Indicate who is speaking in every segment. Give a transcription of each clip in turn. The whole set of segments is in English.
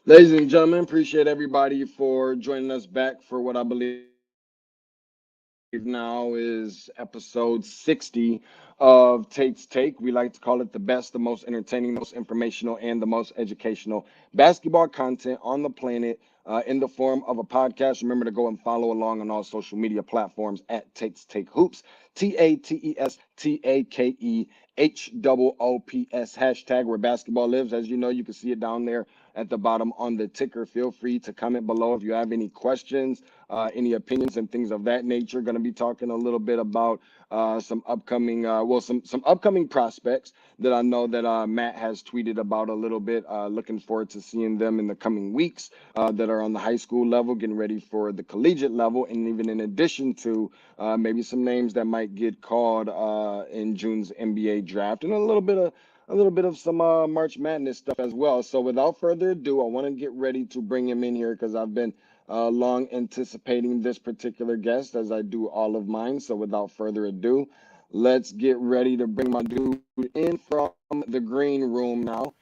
Speaker 1: Ladies and gentlemen, appreciate everybody for joining us back for what I believe now is episode 60 of Tate's Take. We like to call it the best, the most entertaining, the most informational, and the most educational basketball content on the planet in the form of a podcast. Remember to go and follow along on all social media platforms at Tate's Take Hoops, TATESTAKEHOOPS, hashtag where basketball lives. As you know, you can see it down there at the bottom on the ticker. Feel free to comment below if you have any questions, any opinions, and things of that nature. Going to be talking a little bit about some upcoming, some upcoming prospects that I know that Matt has tweeted about a little bit. Looking forward to seeing them in the coming weeks that are on the high school level, getting ready for the collegiate level, and even in addition to maybe some names that might get called in June's NBA draft, and a little bit of some March Madness stuff as well. So without further ado, I want to get ready to bring him in here because I've been long anticipating this particular guest as I do all of mine. So without further ado, let's get ready to bring my dude in from the green room now.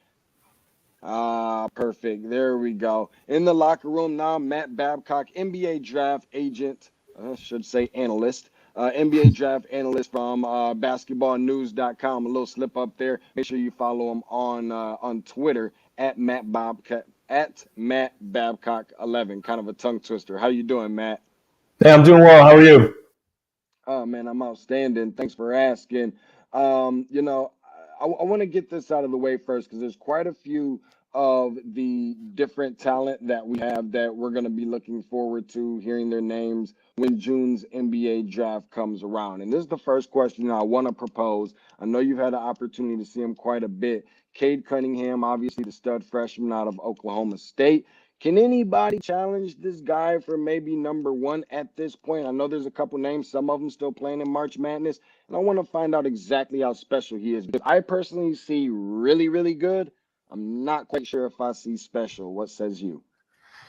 Speaker 1: Perfect. There we go. In the locker room now, Matt Babcock, NBA draft agent, I should say analyst, NBA draft analyst from basketballnews.com. A little slip up there. Make sure you follow him on Twitter at Matt Babcock, at Matt Babcock 11. Kind of a tongue twister. How you doing, Matt?
Speaker 2: Hey, I'm doing well. How are you?
Speaker 1: Oh man, I'm outstanding. Thanks for asking. I want to get this out of the way first because there's quite a few of the different talent that we have that we're going to be looking forward to hearing their names when June's NBA draft comes around. And this is the first question I want to propose. I know you've had an opportunity to see him quite a bit. Cade Cunningham, obviously the stud freshman out of Oklahoma State. Can anybody challenge this guy for maybe number one at this point? I know there's a couple names, some of them still playing in March Madness, and I want to find out exactly how special he is. Because I personally see really, really good. I'm not quite sure if I see special. What says you?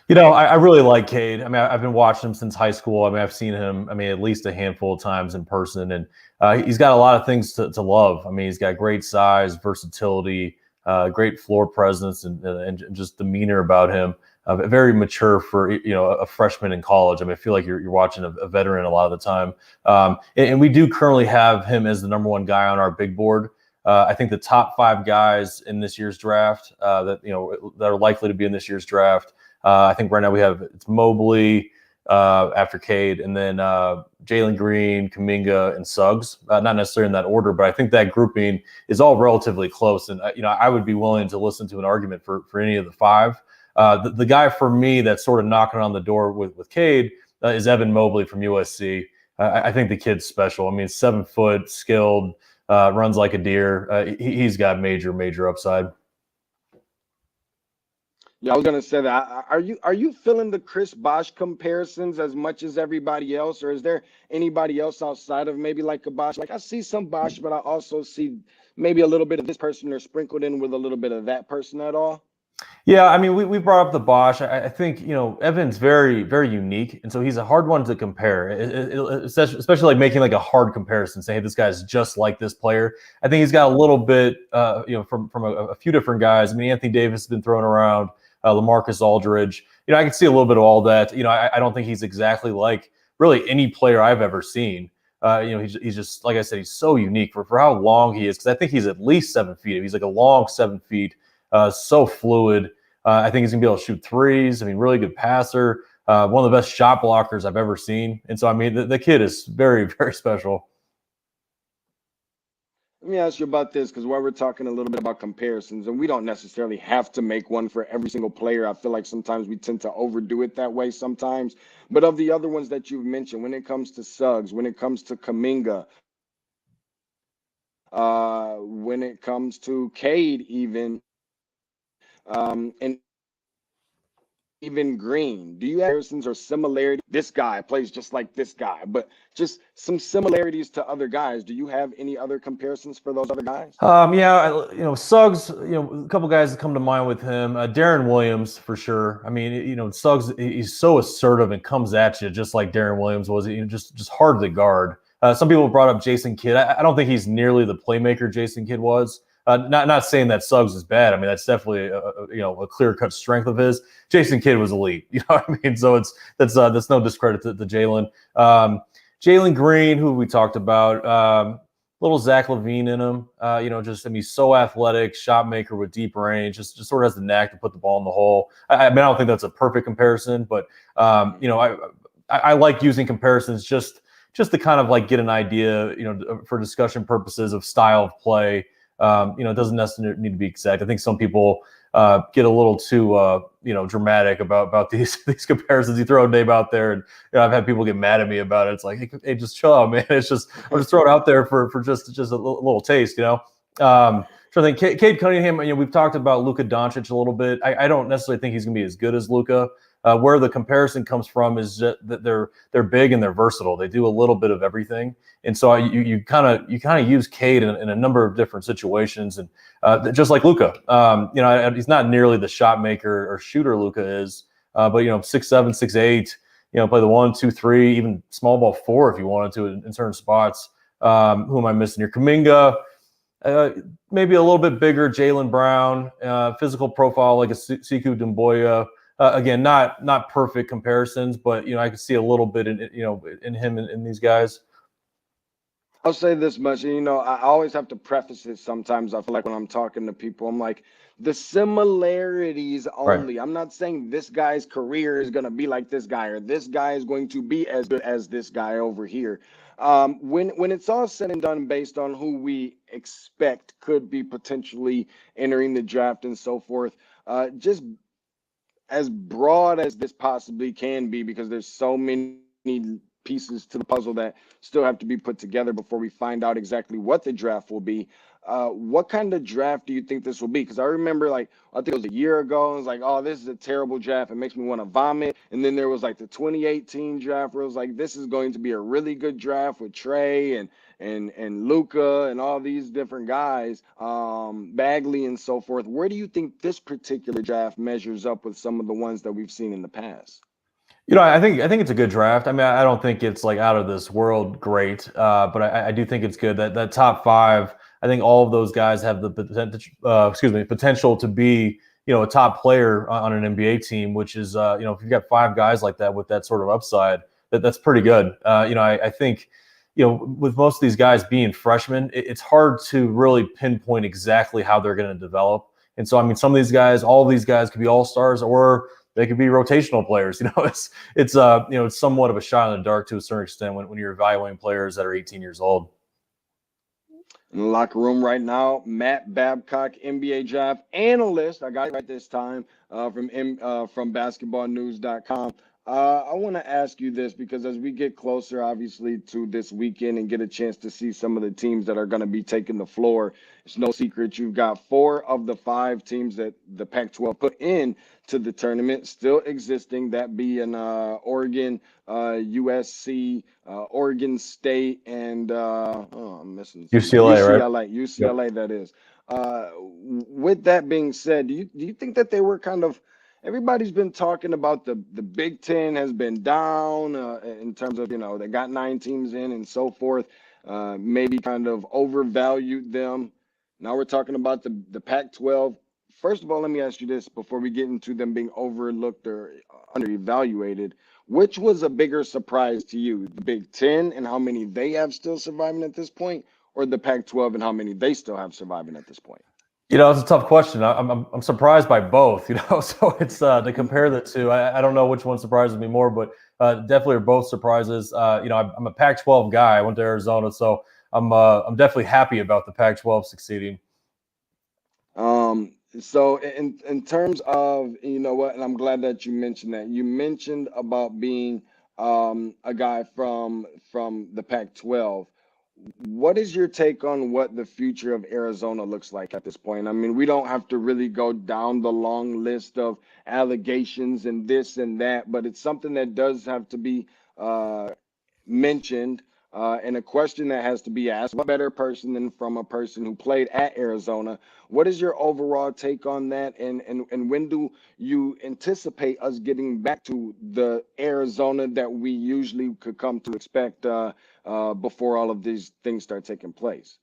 Speaker 2: I really like Cade. I mean, I've been watching him since high school. I mean, I've seen him, at least a handful of times in person, and he's got a lot of things to love. I mean, he's got great size, versatility, great floor presence, and just demeanor about him. Very mature for a freshman in college. I mean, I feel like you're watching a veteran a lot of the time. And we do currently have him as the number one guy on our big board. I think the top five guys in this year's draft that are likely to be in this year's draft. I think right now it's Mobley after Cade, and then Jalen Green, Kuminga, and Suggs. Not necessarily in that order, but I think that grouping is all relatively close. And I would be willing to listen to an argument for any of the five. The guy for me that's sort of knocking on the door with Cade is Evan Mobley from USC. I think the kid's special. I mean, 7 foot, skilled, runs like a deer. He's got major upside.
Speaker 1: Yeah, I was gonna say that. Are you feeling the Chris Bosh comparisons as much as everybody else, or is there anybody else outside of maybe like a Bosh? Like I see some Bosh, but I also see maybe a little bit of this person or sprinkled in with a little bit of that person at all.
Speaker 2: Yeah, I mean, we brought up the Bosch. I think Evan's very unique, and so he's a hard one to compare. Especially like making like a hard comparison, say, hey, this guy's just like this player. I think he's got a little bit, from a few different guys. I mean, Anthony Davis has been thrown around, LaMarcus Aldridge. I can see a little bit of all that. I don't think he's exactly like really any player I've ever seen. He's just, like I said, he's so unique for how long he is, because I think he's at least 7 feet. He's like a long 7 feet. So fluid. I think he's going to be able to shoot threes. I mean, really good passer. One of the best shot blockers I've ever seen. And so, I mean, the kid is very special.
Speaker 1: Let me ask you about this because while we're talking a little bit about comparisons, and we don't necessarily have to make one for every single player. I feel like sometimes we tend to overdo it that way sometimes. But of the other ones that you've mentioned, when it comes to Suggs, when it comes to Kuminga, when it comes to Cade, and even Green. Do you have comparisons or similarities? This guy plays just like this guy, but just some similarities to other guys. Do you have any other comparisons for those other guys?
Speaker 2: Suggs. A couple guys that come to mind with him. Darren Williams for sure. I mean, Suggs. He's so assertive and comes at you just like Darren Williams was. Just hard to guard. Some people brought up Jason Kidd. I don't think he's nearly the playmaker Jason Kidd was. Not saying that Suggs is bad. I mean, that's definitely a clear-cut strength of his. Jason Kidd was elite. You know what I mean? So that's no discredit to Jalen. Jalen Green, who we talked about, little Zach LaVine in him. He's so athletic, shot maker with deep range. Just sort of has the knack to put the ball in the hole. I mean, I don't think that's a perfect comparison, but I like using comparisons just to kind of like get an idea, for discussion purposes of style of play. It doesn't necessarily need to be exact. I think some people get a little too dramatic about these comparisons. You throw a name out there, and I've had people get mad at me about it. It's like, hey, just chill out, man. It's just I'm just throwing it out there for just a little taste, So I think Cade Cunningham. We've talked about Luka Doncic a little bit. I don't necessarily think he's going to be as good as Luka. Where the comparison comes from is that they're big and they're versatile. They do a little bit of everything, and so you kind of use Cade in a number of different situations, and just like Luka, he's not nearly the shot maker or shooter Luka is, but 6'7", 6'8", play the 1, 2, 3, even small ball 4 if you wanted to in certain spots. Who am I missing here? Kuminga. Maybe a little bit bigger, Jaylen Brown, physical profile like a Sekou Doumbouya. Again, not perfect comparisons, but I could see a little bit in him in these guys.
Speaker 1: I'll say this much, I always have to preface it sometimes. I feel like when I'm talking to people, I'm like, the similarities only. Right. I'm not saying this guy's career is going to be like this guy, or this guy is going to be as good as this guy over here. When it's all said and done, based on who we expect could be potentially entering the draft and so forth, just as broad as this possibly can be, because there's so many pieces to the puzzle that still have to be put together before we find out exactly what the draft will be. What kind of draft do you think this will be? Because I remember, I think it was a year ago, I was like, oh, this is a terrible draft. It makes me want to vomit. And then there was the 2018 draft where it was like, this is going to be a really good draft with Trey and Luka and all these different guys, Bagley and so forth. Where do you think this particular draft measures up with some of the ones that we've seen in the past?
Speaker 2: I think it's a good draft. I mean, I don't think it's out of this world great, but I do think it's good. That top 5, I think all of those guys have the potential to be a top player on an NBA team, which is if you've got 5 guys like that with that sort of upside, that's pretty good. I think with most of these guys being freshmen, it's hard to really pinpoint exactly how they're going to develop. And so, I mean, some of these guys, all of these guys could be all-stars, or they could be rotational players. It's somewhat of a shot in the dark to a certain extent when you're evaluating players that are 18 years old.
Speaker 1: In the locker room right now, Matt Babcock, NBA Draft Analyst. I got it right this time, from basketballnews.com. I want to ask you this, because as we get closer, obviously, to this weekend and get a chance to see some of the teams that are going to be taking the floor, it's no secret you've got 4 of the 5 teams that the Pac-12 put in to the tournament still existing, that being Oregon, USC, Oregon State, and I'm missing
Speaker 2: UCLA, right?
Speaker 1: UCLA, yep. That is. With that being said, do you think that they were kind of, everybody's been talking about the Big Ten has been down in terms of, they got 9 teams in and so forth, maybe kind of overvalued them. Now we're talking about the Pac-12. First of all, let me ask you this before we get into them being overlooked or underevaluated. Which was a bigger surprise to you, the Big Ten and how many they have still surviving at this point, or the Pac-12 and how many they still have surviving at this point?
Speaker 2: It's a tough question. I'm surprised by both, so it's to compare the two. I don't know which one surprises me more, but definitely are both surprises. I'm a Pac-12 guy. I went to Arizona, so I'm definitely happy about the Pac-12 succeeding.
Speaker 1: So in terms of, and I'm glad that you mentioned that. You mentioned about being a guy from the Pac-12. What is your take on what the future of Arizona looks like at this point? I mean, we don't have to really go down the long list of allegations and this and that, but it's something that does have to be mentioned, and a question that has to be asked. What better person than from a person who played at Arizona? What is your overall take on that? And when do you anticipate us getting back to the Arizona that we usually could come to expect before all of these things start taking place?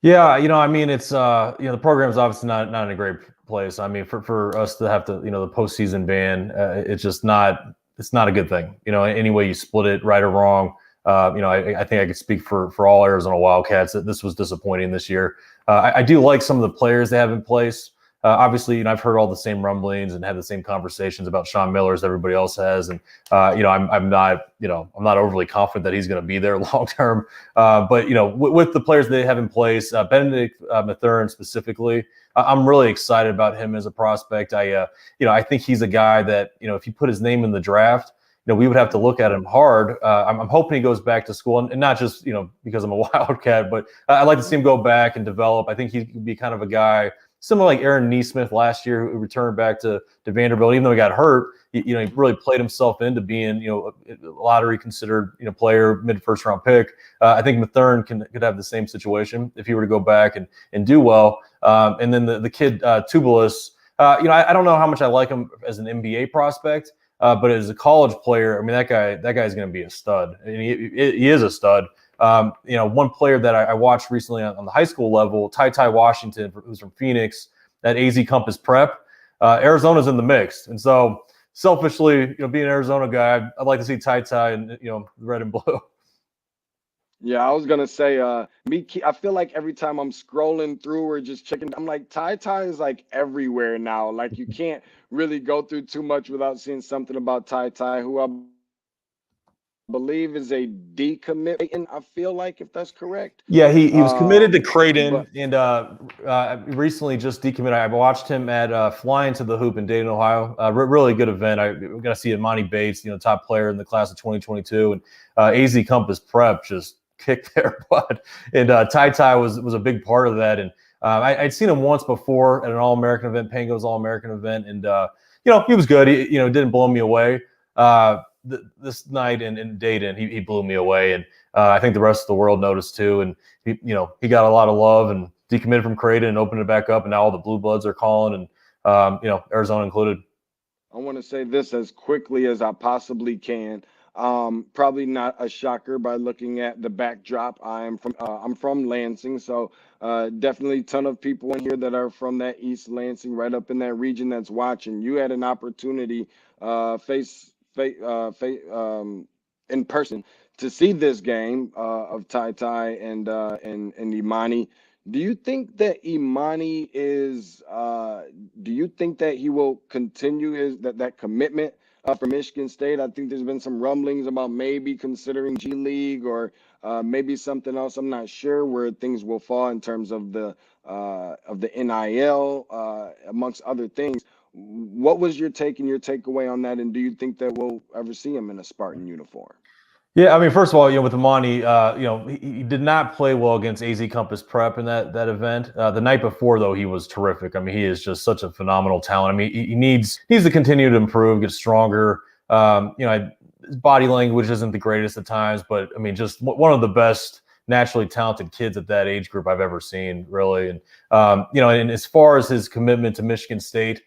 Speaker 2: Yeah, I mean, it's the program's obviously not in a great place. I mean, for us to have to, the postseason ban, it's not a good thing. Any way you split it, right or wrong. I think I could speak for all Arizona Wildcats that this was disappointing this year. I do like some of the players they have in place. Obviously, I've heard all the same rumblings and had the same conversations about Sean Miller as everybody else has, and I'm not overly confident that he's going to be there long term. But with the players they have in place, Benedict Mathurin specifically, I'm really excited about him as a prospect. I think he's a guy that if you put his name in the draft, we would have to look at him hard. I'm hoping he goes back to school, and not just because I'm a Wildcat, but I'd like to see him go back and develop. I think he could be kind of a guy similar like Aaron Nesmith last year, who returned back to Vanderbilt, even though he got hurt. He really played himself into being a lottery considered player, mid first round pick. I think Mathurin could have the same situation if he were to go back and do well. And then the kid Tubelis, I don't know how much I like him as an NBA prospect. But as a college player, I mean, that guy's going to be a stud. And he is a stud. One player that I watched recently on the high school level, Tate Washington, who's from Phoenix, at AZ Compass Prep. Arizona's in the mix, and so selfishly, being an Arizona guy, I'd like to see Tate in red and blue.
Speaker 1: Yeah, I was gonna say, I feel like every time I'm scrolling through or just checking, I'm like, Ty is like everywhere now. Like you can't really go through too much without seeing something about Ty, who I believe is a decommit. And I feel like, if that's correct.
Speaker 2: Yeah, he was committed to Creighton,
Speaker 1: but
Speaker 2: and recently just decommitted. I watched him at Flying to the Hoop in Dayton, Ohio. Really good event. We're going to see Imani Bates, top player in the class of 2022, and AZ Compass Prep just kicked their butt. And Ty was a big part of that. And I'd seen him once before at an All-American event, Pango's All-American event, and he was good. He didn't blow me away. This night in Dayton, he blew me away, and I think the rest of the world noticed too. And he got a lot of love and decommitted from Creighton and opened it back up, and now all the Blue Bloods are calling, and Arizona included.
Speaker 1: I want to say this as quickly as I possibly can. Probably not a shocker by looking at the backdrop. I'm from Lansing, so definitely a ton of people in here that are from that East Lansing, right up in that region that's watching. You had an opportunity in person to see this game of Ty and Imani. Do you think that Imani is? Do you think that he will continue that commitment for Michigan State? I think there's been some rumblings about maybe considering G League or maybe something else. I'm not sure where things will fall in terms of the NIL amongst other things. What was your take and your takeaway on that? And do you think that we'll ever see him in a Spartan uniform?
Speaker 2: Yeah, I mean, first of all, with Imani, he did not play well against AZ Compass Prep in that event. The night before, though, he was terrific. I mean, he is just such a phenomenal talent. I mean, he needs to continue to improve, get stronger. His body language isn't the greatest at times, but I mean, just one of the best naturally talented kids at that age group I've ever seen, really. And and as far as his commitment to Michigan State,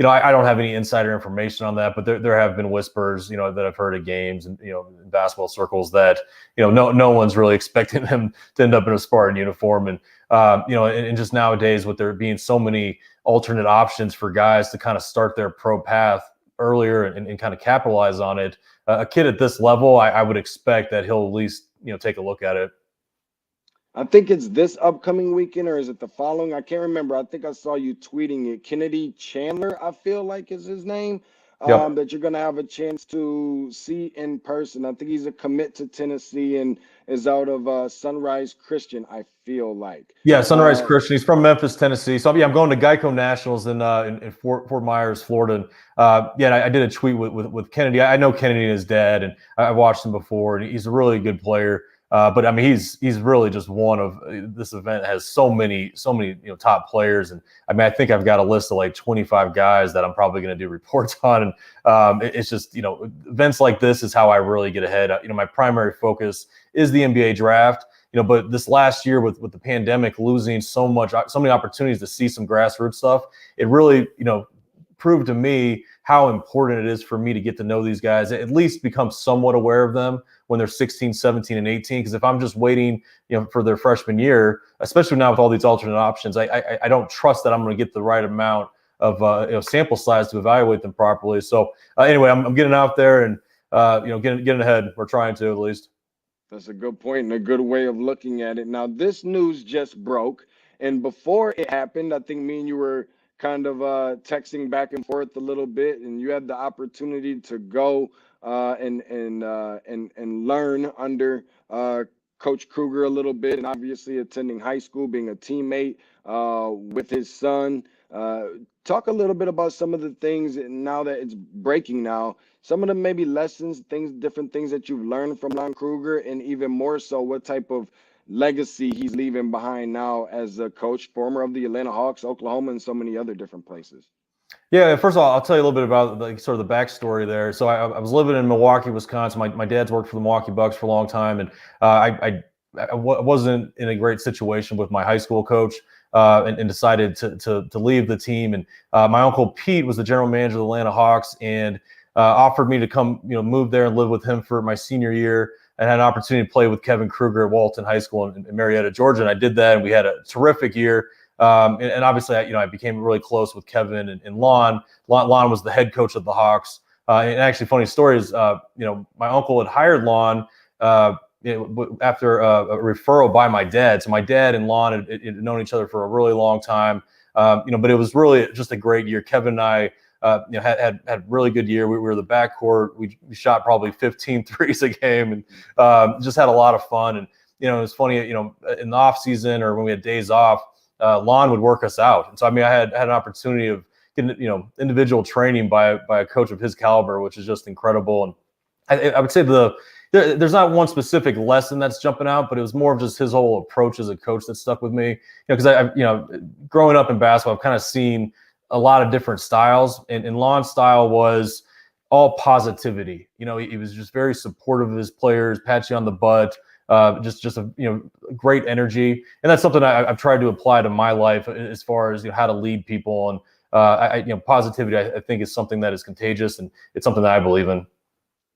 Speaker 2: I don't have any insider information on that, but there have been whispers, that I've heard at games and, in basketball circles that, no one's really expecting him to end up in a Spartan uniform. And, and just nowadays with there being so many alternate options for guys to kind of start their pro path earlier and kind of capitalize on it, a kid at this level, I would expect that he'll at least, take a look at it.
Speaker 1: I think it's this upcoming weekend, or is it the following? I can't remember. I think I saw you tweeting it. Kennedy Chandler, I feel like is his name,
Speaker 2: Yep.
Speaker 1: that you're going to have a chance to see in person. I think he's a commit to Tennessee and is out of Sunrise Christian, I feel like.
Speaker 2: Yeah, Sunrise Christian. He's from Memphis, Tennessee. So I'm going to Geico Nationals in Fort Myers, Florida. And I did a tweet with Kennedy. I know Kennedy and his dad, and I've watched him before, and he's a really good player. But I mean, he's really just one of this event has so many top players, and I mean, I think I've got a list of like 25 guys that I'm probably going to do reports on, and it's just events like this is how I really get ahead. My primary focus is the NBA draft, but this last year with the pandemic, losing so many opportunities to see some grassroots stuff, it really proved to me how important it is for me to get to know these guys, at least become somewhat aware of them when they're 16, 17, and 18. Because if I'm just waiting, for their freshman year, especially now with all these alternate options, I don't trust that I'm going to get the right amount of sample size to evaluate them properly. So anyway, I'm getting out there and getting ahead. We're trying to, at least.
Speaker 1: That's a good point and a good way of looking at it. Now, this news just broke, and before it happened, I think me and you were kind of texting back and forth a little bit, and you had the opportunity to go and learn under Coach Kruger a little bit, and obviously attending high school, being a teammate with his son. Talk a little bit about some of the things now that it's breaking now. Some of them maybe lessons, different things that you've learned from Lon Kruger, and even more so, what type of legacy he's leaving behind now as a coach, former of the Atlanta Hawks, Oklahoma, and so many other different places.
Speaker 2: Yeah, first of all, I'll tell you a little bit about sort of the backstory there. So I was living in Milwaukee, Wisconsin. My dad's worked for the Milwaukee Bucks for a long time, and I wasn't in a great situation with my high school coach, and decided to leave the team. And my uncle Pete was the general manager of the Atlanta Hawks, and offered me to come, move there and live with him for my senior year, and had an opportunity to play with Kevin Kruger at Walton High School in Marietta, Georgia. And I did that, and we had a terrific year. And obviously, I became really close with Kevin and Lon. Lon was the head coach of the Hawks. And actually, funny story is, my uncle had hired Lon after a referral by my dad. So my dad and Lon had known each other for a really long time. But it was really just a great year. Kevin and I, had a really good year. We were the backcourt. We shot probably 15 threes a game, and just had a lot of fun. And it was funny, in the off season or when we had days off, Lon would work us out. And so, I had an opportunity of getting, individual training by a coach of his caliber, which is just incredible. And I would say there's not one specific lesson that's jumping out, but it was more of just his whole approach as a coach that stuck with me. Because growing up in basketball, I've kind of seen a lot of different styles, and Lon's style was all positivity. He was just very supportive of his players, pat you on the butt. Just a great energy, and that's something I've tried to apply to my life as far as how to lead people. And positivity, I think, is something that is contagious, and it's something that I believe in.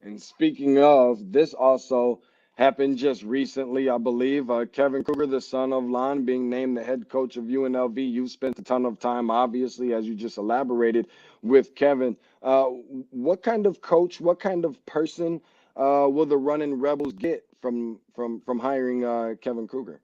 Speaker 1: And speaking of, this also happened just recently, I believe. Kevin Kruger, the son of Lon, being named the head coach of UNLV. You've spent a ton of time, obviously, as you just elaborated, with Kevin. What kind of coach, what kind of person will the Running Rebels get from hiring Kevin Kruger?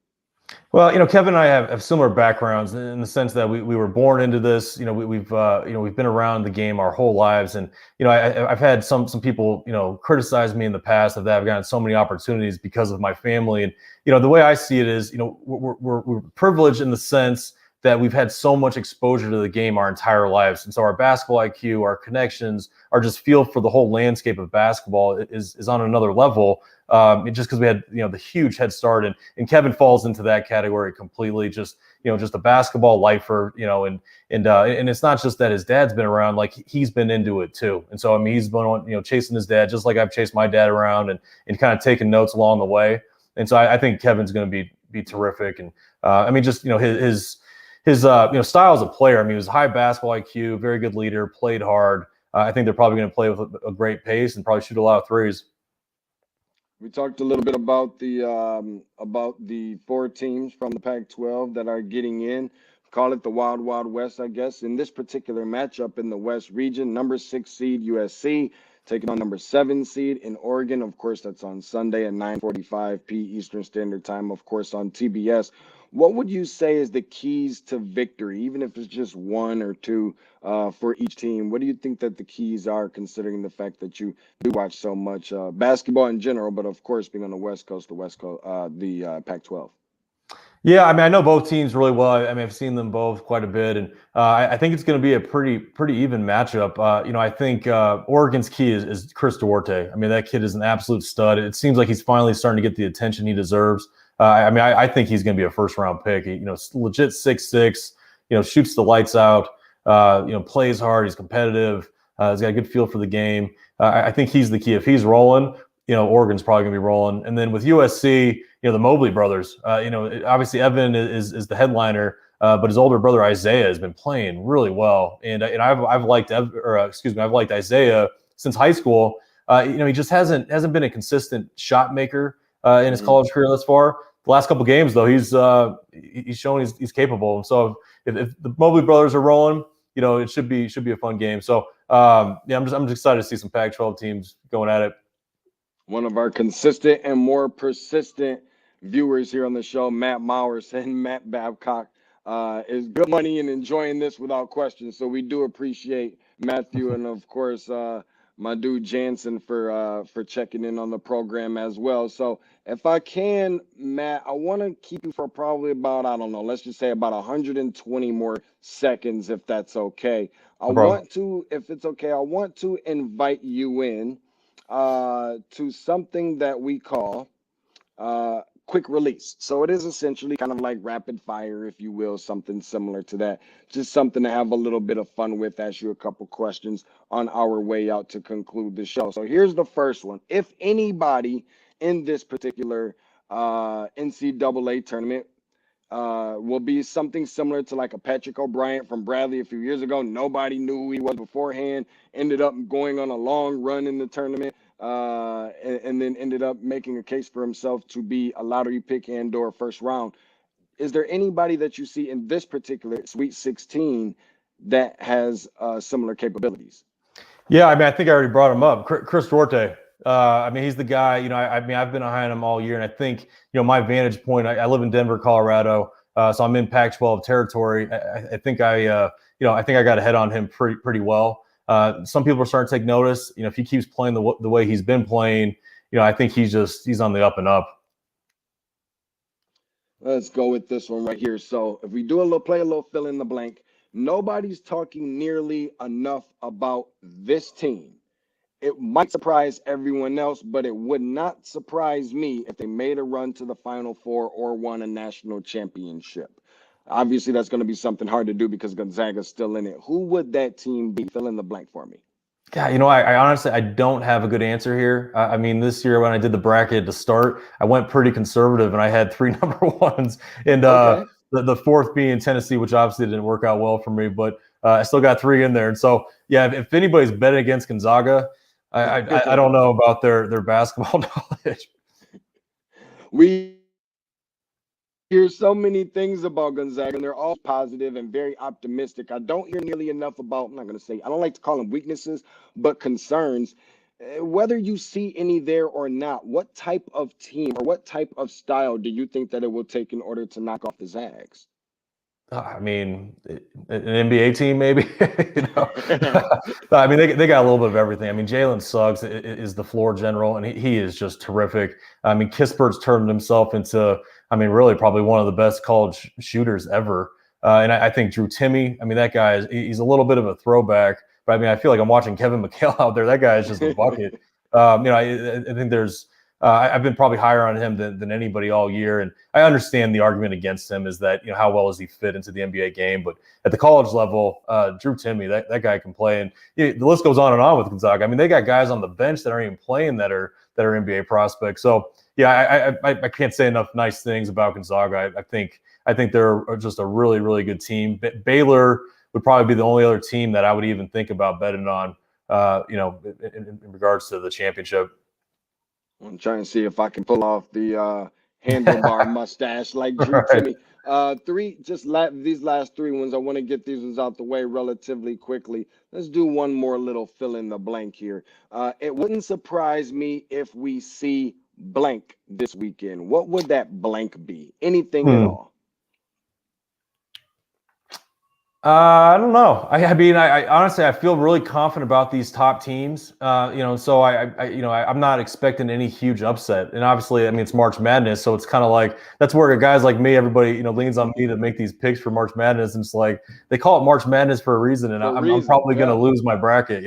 Speaker 2: Well, Kevin and I have similar backgrounds in the sense that we were born into this. We've been around the game our whole lives, and I've had some people criticize me in the past that I've gotten so many opportunities because of my family. And the way I see it is, we're privileged in the sense that we've had so much exposure to the game our entire lives, and so our basketball IQ, our connections, our just feel for the whole landscape of basketball is on another level. Just because we had the huge head start, and Kevin falls into that category completely. Just a basketball lifer, and it's not just that his dad's been around, like he's been into it too. And so he's been on chasing his dad just like I've chased my dad around, and kind of taking notes along the way. And so I think Kevin's going to be terrific. And his style as a player. He was high basketball IQ, very good leader, played hard. I think they're probably going to play with a great pace and probably shoot a lot of threes.
Speaker 1: We talked a little bit about the four teams from the Pac-12 that are getting in. Call it the Wild Wild West, I guess. In this particular matchup in the West region, number 6 seed USC taking on number 7 seed in Oregon. Of course, that's on Sunday at 9:45 p. Eastern Standard Time, of course, on TBS. What would you say is the keys to victory, even if it's just one or two for each team? What do you think that the keys are, considering the fact that you do watch so much basketball in general, but of course, being on the West Coast, the Pac-12?
Speaker 2: Yeah, I know both teams really well. I've seen them both quite a bit, and I think it's going to be a pretty even matchup. I think Oregon's key is Chris Duarte. That kid is an absolute stud. It seems like he's finally starting to get the attention he deserves. I think he's going to be a first-round pick. Legit 6'6", shoots the lights out, plays hard. He's competitive. He's got a good feel for the game. I think he's the key. If he's rolling, Oregon's probably going to be rolling. And then with USC, the Mobley brothers, obviously Evan is the headliner. But his older brother Isaiah has been playing really well, and I've liked I've liked Isaiah since high school. He just hasn't been a consistent shot maker in his college career thus far. The last couple games, though, he's shown he's capable. And so if the Mobley brothers are rolling, it should be a fun game. So I'm just excited to see some Pac-12 teams going at it.
Speaker 1: One of our consistent and more persistent viewers here on the show, Matt Mowers and Matt Babcock, is good money and enjoying this without question. So we do appreciate Matthew and of course my dude Jansen for checking in on the program as well. So if I can, Matt, I want to keep you for probably about, I don't know, let's just say about 120 more seconds, if that's okay. I want to invite you in to something that we call quick release. So it is essentially kind of like rapid fire, if you will, something similar to that. Just something to have a little bit of fun with, ask you a couple questions on our way out to conclude the show. So here's the first one. If anybody in this particular NCAA tournament will be something similar to like a Patrick O'Brien from Bradley a few years ago. Nobody knew who he was beforehand, ended up going on a long run in the tournament, and then ended up making a case for himself to be a lottery pick and or first round. Is there anybody that you see in this particular Sweet 16 that has similar capabilities?
Speaker 2: Yeah, I think I already brought him up. Chris Duarte. He's the guy, I've been behind him all year, and I think, my vantage point, I live in Denver, Colorado, so I'm in Pac-12 territory. I think I got ahead on him pretty well. Some people are starting to take notice. If he keeps playing the way he's been playing, I think he's on the up and up.
Speaker 1: Let's go with this one right here. So if we play a little fill in the blank, nobody's talking nearly enough about this team. It might surprise everyone else, but it would not surprise me if they made a run to the Final Four or won a national championship. Obviously, that's going to be something hard to do because Gonzaga's still in it. Who would that team be? Fill in the blank for me.
Speaker 2: Yeah, I honestly, I don't have a good answer here. This year when I did the bracket to start, I went pretty conservative and I had 3 number ones, and the fourth being Tennessee, which obviously didn't work out well for me, but I still got 3 in there. And so, yeah, if anybody's betting against Gonzaga, I don't know about their basketball knowledge.
Speaker 1: We hear so many things about Gonzaga, and they're all positive and very optimistic. I don't hear nearly enough about, I don't like to call them weaknesses, but concerns. Whether you see any there or not, what type of team or what type of style do you think that it will take in order to knock off the Zags?
Speaker 2: An NBA team, maybe. They got a little bit of everything. Jalen Suggs is the floor general, and he is just terrific. Kispert's turned himself into, really probably one of the best college shooters ever. And I think Drew Timme, that guy he's a little bit of a throwback, but I feel like I'm watching Kevin McHale out there. That guy is just a bucket. I think there's. I've been probably higher on him than anybody all year, and I understand the argument against him is that how well does he fit into the NBA game? But at the college level, Drew Timme, that guy can play, and the list goes on and on with Gonzaga. They got guys on the bench that aren't even playing that are NBA prospects. So yeah, I can't say enough nice things about Gonzaga. I think they're just a really, really good team. Baylor would probably be the only other team that I would even think about betting on, in regards to the championship.
Speaker 1: I'm trying to see if I can pull off the handlebar mustache like Drew Timme. These last 3 ones, I want to get these ones out the way relatively quickly. Let's do one more little fill in the blank here. It wouldn't surprise me if we see blank this weekend. What would that blank be? Anything at all?
Speaker 2: I don't know. I honestly, I feel really confident about these top teams. So I'm not expecting any huge upset. And obviously, it's March Madness, so it's kind of like that's where guys like me, everybody, leans on me to make these picks for March Madness. And it's like they call it March Madness for a reason, and I'm probably going to lose my bracket.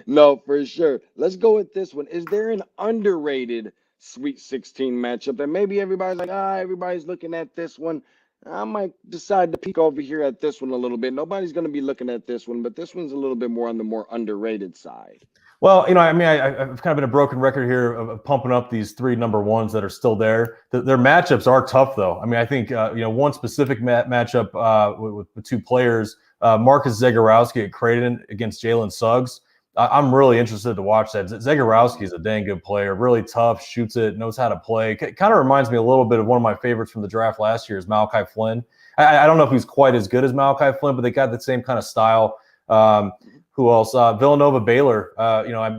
Speaker 1: No, for sure. Let's go with this one. Is there an underrated Sweet 16 matchup that maybe everybody's like, everybody's looking at this one? I might decide to peek over here at this one a little bit. Nobody's going to be looking at this one, but this one's a little bit more on the more underrated side.
Speaker 2: Well, I mean, I've kind of been a broken record here of pumping up these 3 number ones that are still there. Their matchups are tough, though. I mean, I think one specific matchup with 2 players, Marcus Zagorowski at Creighton against Jalen Suggs. I'm really interested to watch that. Zagorowski is a dang good player, really tough, shoots it, knows how to play. Kind of reminds me a little bit of one of my favorites from the draft last year, is Malachi Flynn. I don't know if he's quite as good as Malachi Flynn, but they got the same kind of style. Who else? Villanova, Baylor.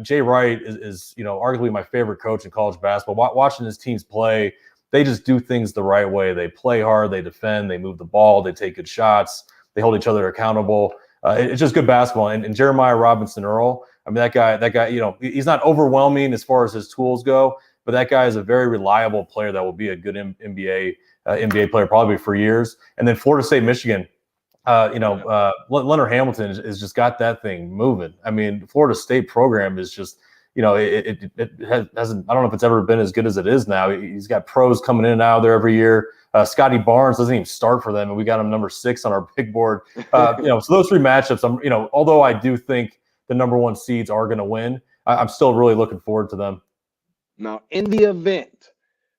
Speaker 2: Jay Wright is arguably my favorite coach in college basketball. Watching his teams play, they just do things the right way. They play hard, they defend, they move the ball, they take good shots, they hold each other accountable. It's just good basketball. And Jeremiah Robinson Earl, I mean, that guy, he's not overwhelming as far as his tools go, but that guy is a very reliable player that will be a good NBA player probably for years. And then Florida State, Michigan. Leonard Hamilton has just got that thing moving. I mean, Florida State program is just, it hasn't. I don't know if it's ever been as good as it is now. He's got pros coming in and out of there every year. Scotty Barnes doesn't even start for them, and we got him number 6 on our big board. So those 3 matchups, although I do think the number 1 seeds are going to win, I'm still really looking forward to them.
Speaker 1: Now, in the event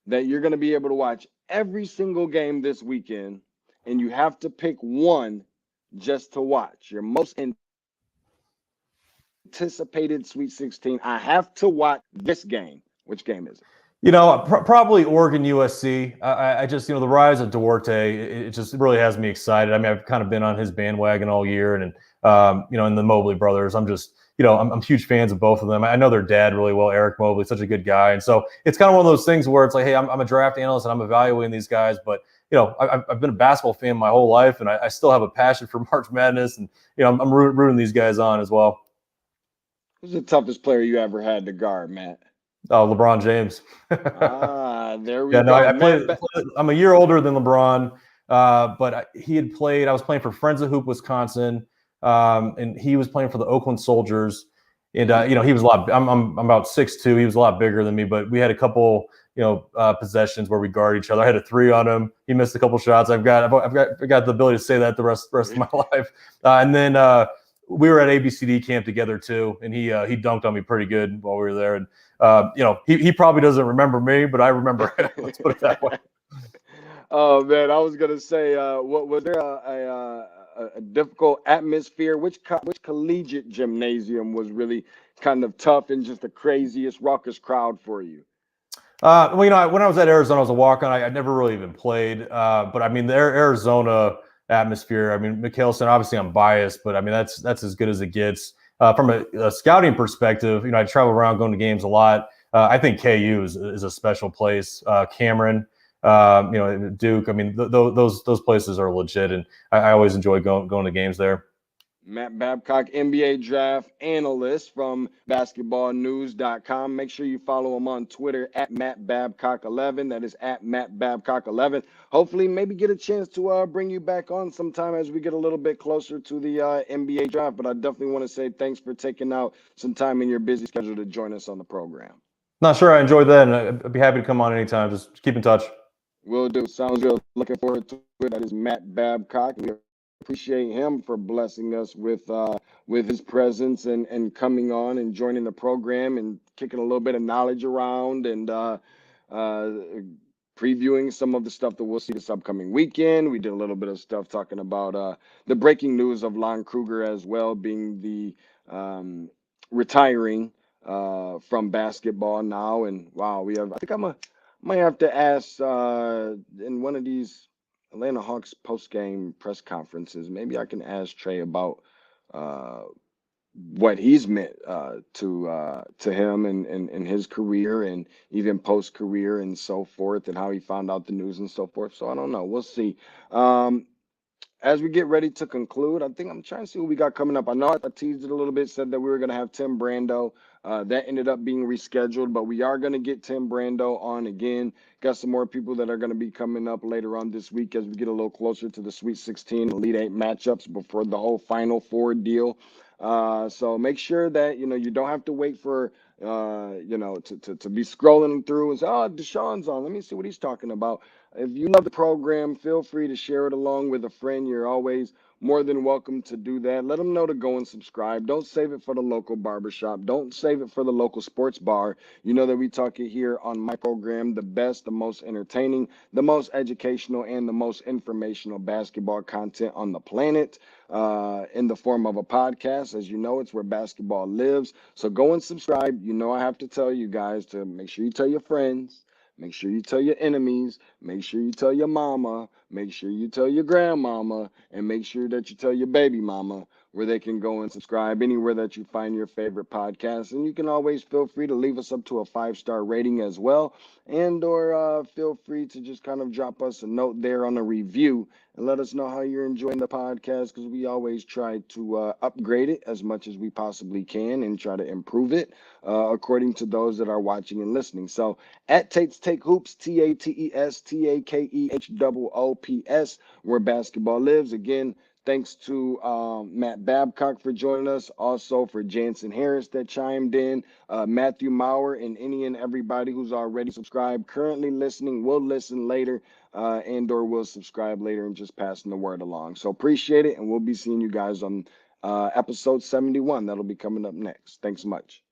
Speaker 1: that you're going to be able to watch every single game this weekend, and you have to pick one just to watch, your most anticipated Sweet 16, I have to watch this game. Which game is it?
Speaker 2: Probably Oregon USC. I just, the rise of Duarte, it just really has me excited. I mean, I've kind of been on his bandwagon all year, and and the Mobley brothers. I'm just, I'm huge fans of both of them. I know their dad really well, Eric Mobley, such a good guy, and so it's kind of one of those things where it's like, hey, I'm a draft analyst and I'm evaluating these guys, but I've been a basketball fan my whole life, and I still have a passion for March Madness, and I'm rooting these guys on as well.
Speaker 1: Who's the toughest player you ever had to guard, Matt?
Speaker 2: Oh, LeBron James.
Speaker 1: There we go. No,
Speaker 2: I'm a year older than LeBron, but he had played. I was playing for Friends of Hoop, Wisconsin, and he was playing for the Oakland Soldiers. And he was a lot. I'm about 6'2". He was a lot bigger than me, but we had a couple possessions where we guard each other. I had a 3 on him. He missed a couple shots. I've got the ability to say that the rest of my life. And then we were at ABCD camp together too, and he dunked on me pretty good while we were there. And he probably doesn't remember me, but I remember him. Let's put it that way.
Speaker 1: Oh man, I was gonna say, what was there a difficult atmosphere? Which collegiate gymnasium was really kind of tough and just the craziest raucous crowd for you?
Speaker 2: When I was at Arizona, I was a walk-on. I never really even played, but I mean, the Arizona atmosphere. I mean, Mikkelsen. Obviously, I'm biased, but I mean that's as good as it gets. From a scouting perspective, I travel around going to games a lot. I think KU is a special place. Cameron, Duke. I mean, those places are legit, and I always enjoy going to games there.
Speaker 1: Matt Babcock, NBA Draft Analyst from basketballnews.com. Make sure you follow him on Twitter at MattBabcock11. That is at MattBabcock11. Hopefully, maybe get a chance to bring you back on sometime as we get a little bit closer to the NBA Draft. But I definitely want to say thanks for taking out some time in your busy schedule to join us on the program.
Speaker 2: Not sure. I enjoyed that, and I'd be happy to come on anytime. Just keep in touch.
Speaker 1: Will do. Sounds good. Looking forward to it. That is Matt Babcock. We appreciate him for blessing us with his presence and coming on and joining the program and kicking a little bit of knowledge around and previewing some of the stuff that we'll see this upcoming weekend. We did a little bit of stuff talking about the breaking news of Lon Kruger as well, being the retiring from basketball now. And wow, I think might have to ask in one of these Atlanta Hawks post-game press conferences, maybe I can ask Trey about what he's meant to him and his career and even post-career and so forth, and how he found out the news and so forth. So I don't know. We'll see. As we get ready to conclude, I think I'm trying to see what we got coming up. I know I teased it a little bit, said that we were going to have Tim Brando. That ended up being rescheduled, but we are going to get Tim Brando on again. Got some more people that are going to be coming up later on this week as we get a little closer to the Sweet 16 Elite 8 matchups before the whole Final Four deal. So make sure that, you don't have to wait for, to be scrolling through and say, oh, Deshaun's on. Let me see what he's talking about. If you love the program, feel free to share it along with a friend. You're always more than welcome to do that. Let them know to go and subscribe. Don't save it for the local barbershop. Don't save it for the local sports bar. You know that we talk it here on my program, the best, the most entertaining, the most educational, and the most informational basketball content on the planet in the form of a podcast. As you know, it's where basketball lives. So go and subscribe. You know I have to tell you guys to make sure you tell your friends. Make sure you tell your enemies. Make sure you tell your mama. Make sure you tell your grandmama. And make sure that you tell your baby mama where they can go and subscribe anywhere that you find your favorite podcast. And you can always feel free to leave us up to a 5-star rating as well. And or feel free to just kind of drop us a note there on a review and let us know how you're enjoying the podcast, because we always try to upgrade it as much as we possibly can and try to improve it according to those that are watching and listening. So at Tate's Take Hoops, TATES, where basketball lives. Again, thanks to Matt Babcock for joining us, also for Jansen Harris that chimed in, Matthew Maurer, and any and everybody who's already subscribed, currently listening, will listen later, and or will subscribe later, and just passing the word along. So appreciate it, and we'll be seeing you guys on episode 71. That'll be coming up next. Thanks so much.